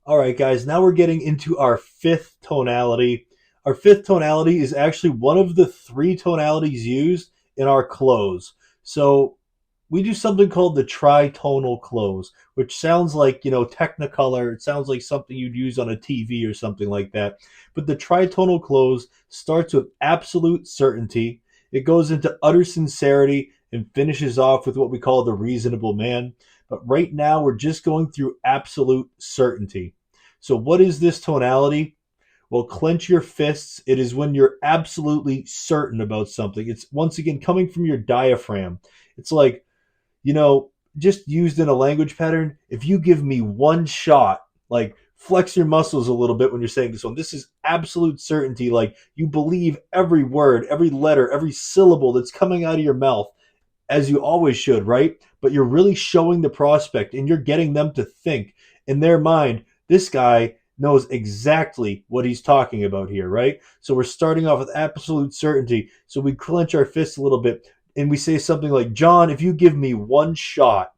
All right, guys, now we're getting into our fifth tonality. Our fifth tonality is actually one of the three tonalities used in our close. So we do something called the tritonal close, which sounds like, Technicolor. It sounds like something you'd use on a TV or something like that. But the tritonal close starts with absolute certainty. It goes into utter sincerity and finishes off with what we call the reasonable man. But right now, we're just going through absolute certainty. So, what is this tonality? Well, clench your fists. It is when you're absolutely certain about something. It's once again coming from your diaphragm. It's like, just used in a language pattern. If you give me one shot, like flex your muscles a little bit when you're saying this one. This is absolute certainty. Like you believe every word, every letter, every syllable that's coming out of your mouth, as you always should, right? But you're really showing the prospect and you're getting them to think in their mind, this guy knows exactly what he's talking about here, right? So we're starting off with absolute certainty. So we clench our fists a little bit and we say something like, John, if you give me one shot,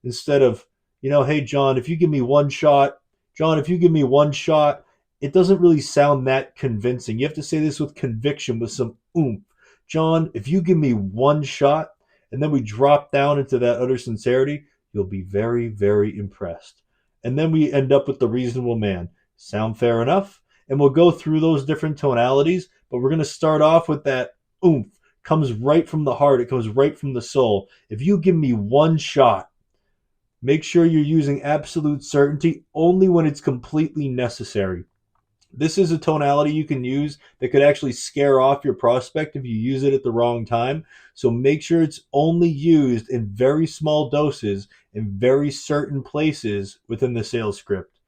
instead of, hey, John, if you give me one shot, John, if you give me one shot, it doesn't really sound that convincing. You have to say this with conviction, with some oomph. John, if you give me one shot, and then we drop down into that utter sincerity, you'll be very, very impressed. And then we end up with the reasonable man. Sound fair enough? And we'll go through those different tonalities, but we're going to start off with that oomph. Comes right from the heart, it comes right from the soul. If you give me one shot, make sure you're using absolute certainty only when it's completely necessary. This is a tonality you can use that could actually scare off your prospect if you use it at the wrong time. So make sure it's only used in very small doses in very certain places within the sales script.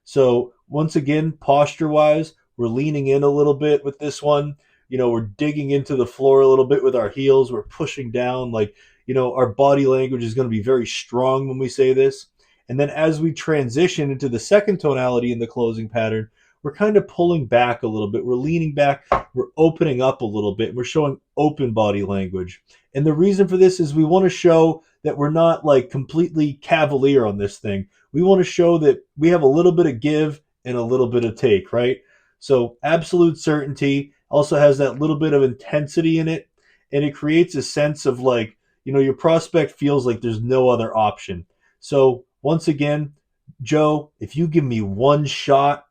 So once again, posture wise, we're leaning in a little bit with this one. We're digging into the floor a little bit with our heels. We're pushing down. Like, our body language is going to be very strong when we say this. And then as we transition into the second tonality in the closing pattern, we're kind of pulling back a little bit. We're leaning back. We're opening up a little bit. We're showing open body language. And the reason for this is we want to show that we're not like completely cavalier on this thing. We want to show that we have a little bit of give and a little bit of take, right? So absolute certainty also has that little bit of intensity in it, and it creates a sense of like, your prospect feels like there's no other option. So once again, Joe, if you give me one shot,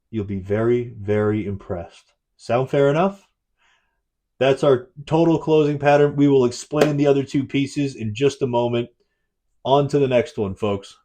you'll be very, very impressed. Sound fair enough? That's our total closing pattern. We will explain the other two pieces in just a moment. On to the next one, folks.